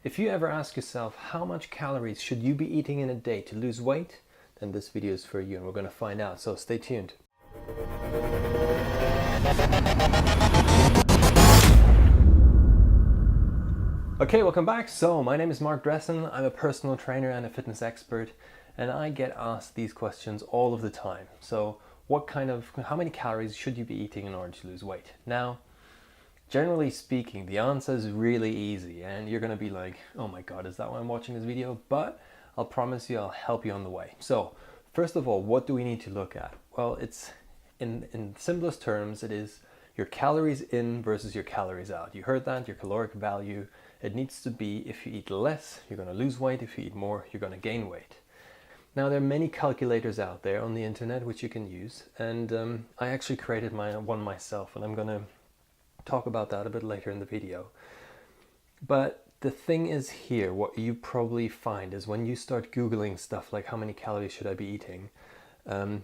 If you ever ask yourself how much calories should you be eating in a day to lose weight, then this video is for you and we're going to find out, so stay tuned. Okay, welcome back. So my name is Marc. I'm a personal trainer and a fitness expert, and I get asked these questions all of the time. So how many calories should you be eating in order to lose weight? Now, generally speaking, the answer is really easy, and you're going to be like, oh my god, is that why I'm watching this video? But I'll promise you I'll help you on the way. So first of all, what do we need to look at? Well, it's in simplest terms, it is your calories in versus your calories out. You heard that, your caloric value. It needs to be, if you eat less, you're going to lose weight. If you eat more, you're going to gain weight. Now, there are many calculators out there on the internet which you can use, and I actually created one myself, and I'm going to talk about that a bit later in the video. But the thing is here, what you probably find is when you start Googling stuff like how many calories should I be eating,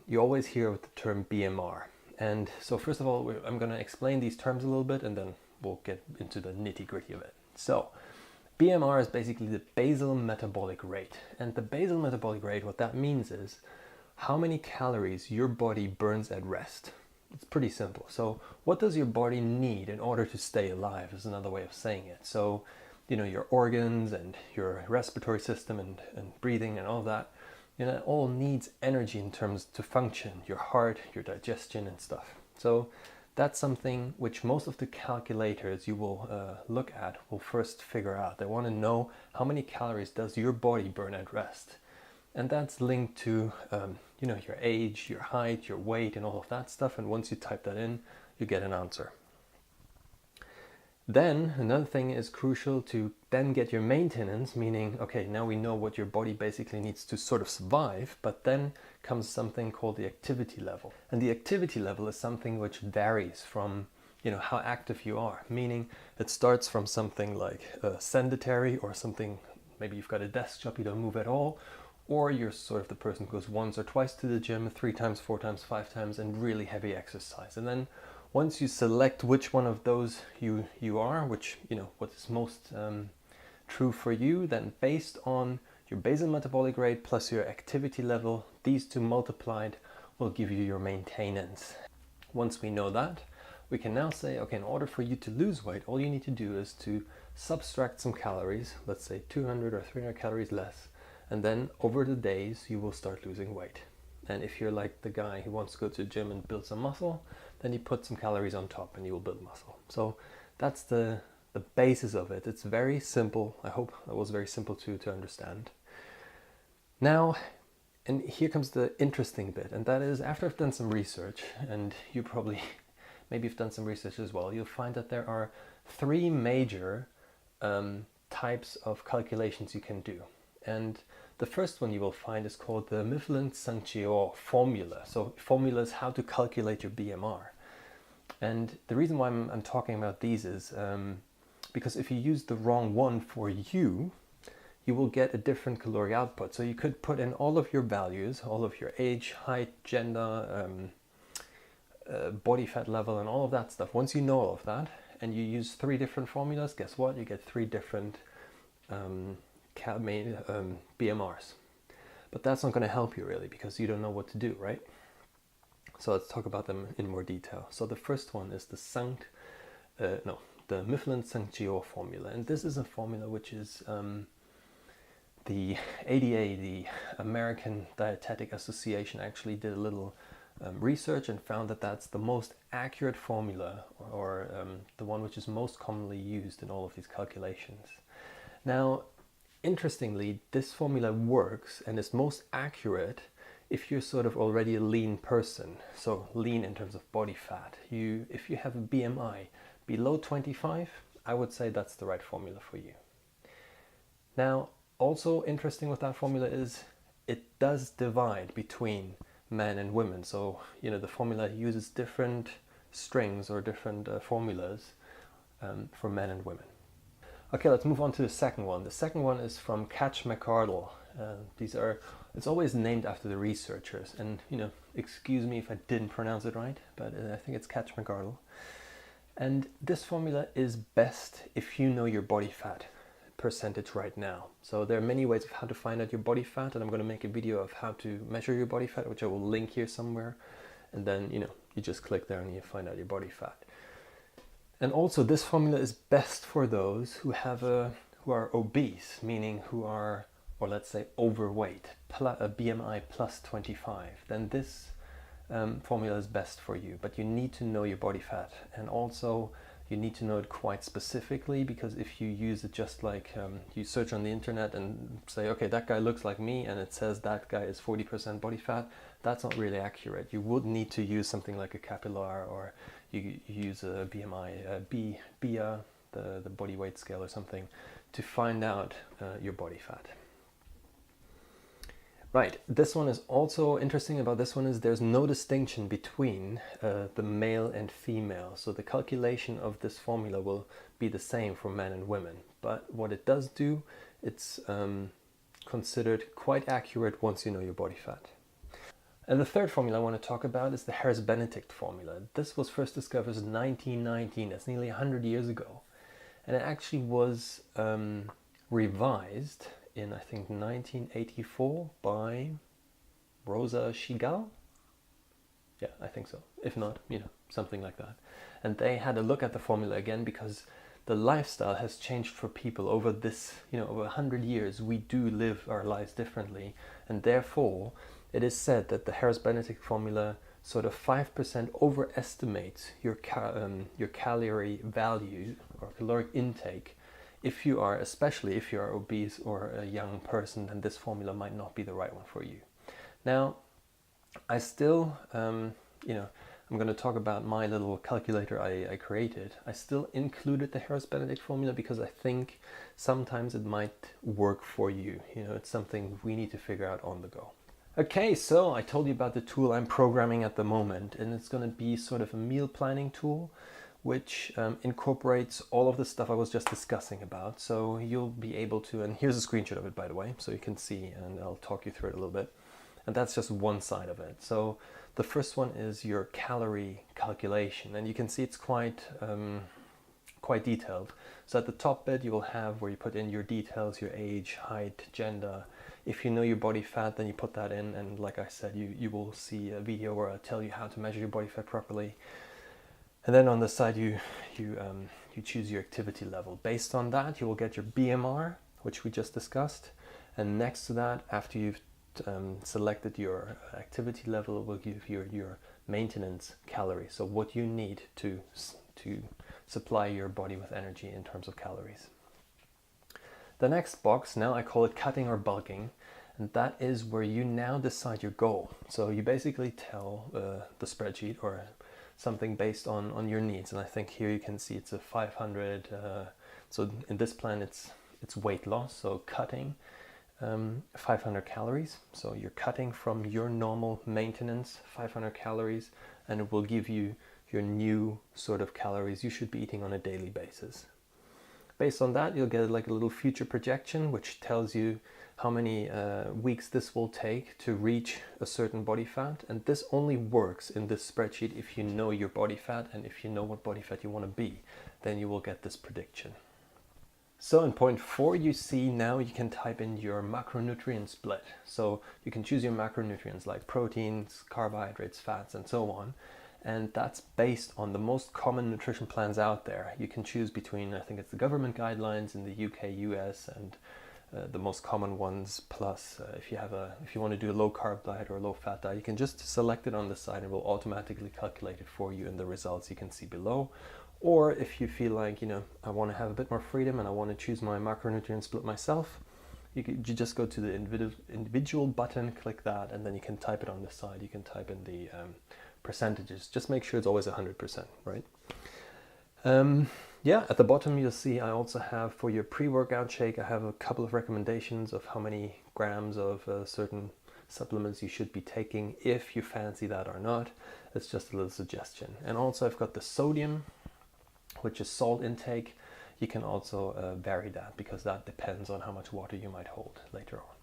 you always hear the term BMR. And so first of all, I'm going to explain these terms a little bit, and then we'll get into the nitty-gritty of it. So BMR is basically the basal metabolic rate. And the basal metabolic rate, what that means is how many calories your body burns at rest. It's pretty simple. So what does your body need in order to stay alive is another way of saying it. So, you know, your organs and your respiratory system and breathing and all that, you know, it all needs energy in terms to function, your heart, your digestion and stuff. So that's something which most of the calculators you will look at will first figure out. They want to know how many calories does your body burn at rest. And that's linked to you know, your age, your height, your weight and all of that stuff. And once you type that in, you get an answer. Then another thing is crucial to then get your maintenance, meaning, okay, now we know what your body basically needs to sort of survive, but then comes something called the activity level. And the activity level is something which varies from, you know, how active you are, meaning it starts from something like sedentary or something, maybe you've got a desk job, you don't move at all, or you're sort of the person who goes once or twice to the gym, 3 times, 4 times, 5 times, and really heavy exercise. And then once you select which one of those you are, which, you know, what is most true for you, then based on your basal metabolic rate plus your activity level, these two multiplied will give you your maintenance. Once we know that, we can now say, okay, in order for you to lose weight, all you need to do is to subtract some calories, let's say 200 or 300 calories less, and then over the days you will start losing weight. And if you're like the guy who wants to go to the gym and build some muscle, then you put some calories on top and you will build muscle. So that's the basis of it. It's very simple. I hope it was very simple to understand. Now, and here comes the interesting bit, and that is after I've done some research, and you probably, maybe you've done some research as well, you'll find that there are 3 major types of calculations you can do. And the first one you will find is called the Mifflin St-Jeor formula. So formula is how to calculate your BMR. And the reason why I'm talking about these is because if you use the wrong one for you will get a different caloric output. So you could put in all of your values, all of your age, height, gender, body fat level and all of that stuff. Once you know all of that and you use 3 different formulas, guess what? You get 3 different BMRs. But that's not going to help you really because you don't know what to do, right? So let's talk about them in more detail. So the first one is the Mifflin St-Jeor formula, and this is a formula which is the ADA, the American Dietetic Association, actually did a little research and found that that's the most accurate formula, or the one which is most commonly used in all of these calculations. Now, interestingly, this formula works and is most accurate if you're sort of already a lean person. So lean in terms of body fat. If you have a BMI below 25, I would say that's the right formula for you. Now, also interesting with that formula is it does divide between men and women. So, you know, the formula uses different strings or different formulas for men and women. Okay, let's move on to the second one. The second one is from Katch, McArdle. It's always named after the researchers, and, you know, excuse me if I didn't pronounce it right, but I think it's Katch, McArdle. And this formula is best if you know your body fat. percentage right now. So there are many ways of how to find out your body fat, and I'm going to make a video of how to measure your body fat, which I will link here somewhere. And then, you just click there and you find out your body fat. And also this formula is best for those who are obese, meaning who are, or let's say overweight, a BMI plus 25. Then this formula is best for you, but you need to know your body fat, and also you need to know it quite specifically, because if you use it just like you search on the internet and say, okay, that guy looks like me and it says that guy is 40% body fat, that's not really accurate. You would need to use something like a capillar, or you use a BMI, BIA, the body weight scale or something, to find out your body fat. Right, this one is also interesting. About this one is there's no distinction between the male and female. So the calculation of this formula will be the same for men and women. But what it does do, it's considered quite accurate once you know your body fat. And the third formula I want to talk about is the Harris-Benedict formula. This was first discovered in 1919, that's nearly 100 years ago. And it actually was revised in, I think, 1984 by Rosa Shigal. Yeah, I think so. If not, something like that. And they had a look at the formula again, because the lifestyle has changed for people over this, over 100 years. We do live our lives differently, and therefore it is said that the Harris-Benedict formula sort of 5% overestimates your calorie value or caloric intake. If you are, especially if you are obese or a young person, then this formula might not be the right one for you. Now, I still, I'm going to talk about my little calculator I created. I still included the Harris-Benedict formula because I think sometimes it might work for you. It's something we need to figure out on the go. Okay, so I told you about the tool I'm programming at the moment, and it's going to be sort of a meal planning tool, which incorporates all of the stuff I was just discussing about. So you'll be able to, and here's a screenshot of it, by the way, so you can see, and I'll talk you through it a little bit. And that's just one side of it. So the first one is your calorie calculation, and you can see it's quite detailed. So at the top bit you will have where you put in your details, your age, height, gender. If you know your body fat, then you put that in, and like I said, you will see a video where I tell you how to measure your body fat properly. And then on the side you choose your activity level. Based on that, you will get your BMR, which we just discussed. And next to that, after you've selected your activity level, it will give you your maintenance calories. So what you need to supply your body with energy in terms of calories. The next box, now I call it cutting or bulking. And that is where you now decide your goal. So you basically tell the spreadsheet or something based on your needs. And I think here you can see it's a 500, so in this plan it's weight loss, so cutting 500 calories. So you're cutting from your normal maintenance 500 calories, and it will give you your new sort of calories you should be eating on a daily basis. Based on that, you'll get like a little future projection, which tells you how many weeks this will take to reach a certain body fat. And this only works in this spreadsheet if you know your body fat, and if you know what body fat you want to be, then you will get this prediction. So in point 4, you see now you can type in your macronutrient split. So you can choose your macronutrients like proteins, carbohydrates, fats, and so on. And that's based on the most common nutrition plans out there. You can choose between, I think it's the government guidelines in the UK, US, and the most common ones. Plus, if you want to do a low carb diet or a low fat diet, you can just select it on the side and it will automatically calculate it for you in the results you can see below. Or if you feel like, I want to have a bit more freedom and I want to choose my macronutrient split myself, you just go to the individual button, click that, and then you can type it on the side. You can type in the percentages. Just make sure it's always 100%, right? Yeah, at the bottom you'll see I also have for your pre-workout shake, I have a couple of recommendations of how many grams of certain supplements you should be taking, if you fancy that or not. It's just a little suggestion. And also I've got the sodium, which is salt intake. You can also vary that, because that depends on how much water you might hold later on.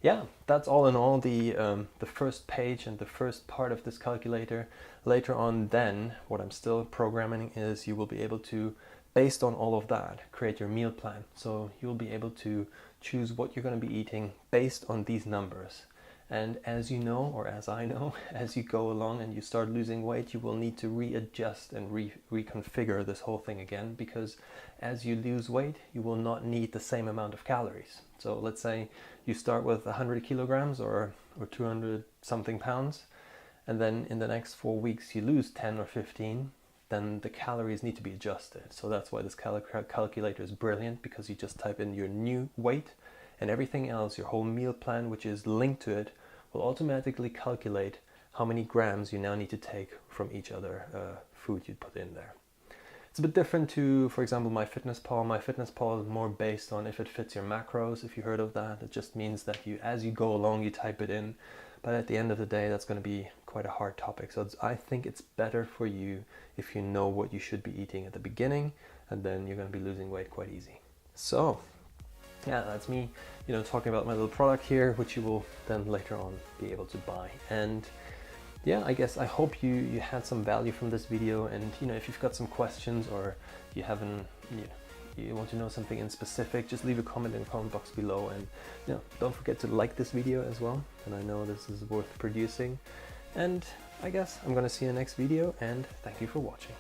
Yeah, that's all in all the first page and the first part of this calculator. Later on then, what I'm still programming is you will be able to based on all of that, create your meal plan. So you'll be able to choose what you're going to be eating based on these numbers. And as you know, or as I know, as you go along and you start losing weight, you will need to readjust and reconfigure this whole thing again, because as you lose weight, you will not need the same amount of calories. So let's say you start with 100 kilograms or 200 something pounds, and then in the next 4 weeks you lose 10 or 15, then the calories need to be adjusted. So that's why this calculator is brilliant, because you just type in your new weight and everything else, your whole meal plan, which is linked to it, will automatically calculate how many grams you now need to take from each other food you put in there. It's a bit different to, for example, MyFitnessPal. MyFitnessPal is more based on if it fits your macros, if you heard of that. It just means that you, as you go along, you type it in. But at the end of the day, that's going to be quite a hard topic. So I think it's better for you if you know what you should be eating at the beginning, and then you're going to be losing weight quite easy. So yeah, that's me, talking about my little product here, which you will then later on be able to buy. And yeah, I guess I hope you had some value from this video. And if you've got some questions, or you haven't, you want to know something in specific, just leave a comment in the comment box below. And don't forget to like this video as well. And I know this is worth producing. And I guess I'm gonna see you in the next video, and thank you for watching.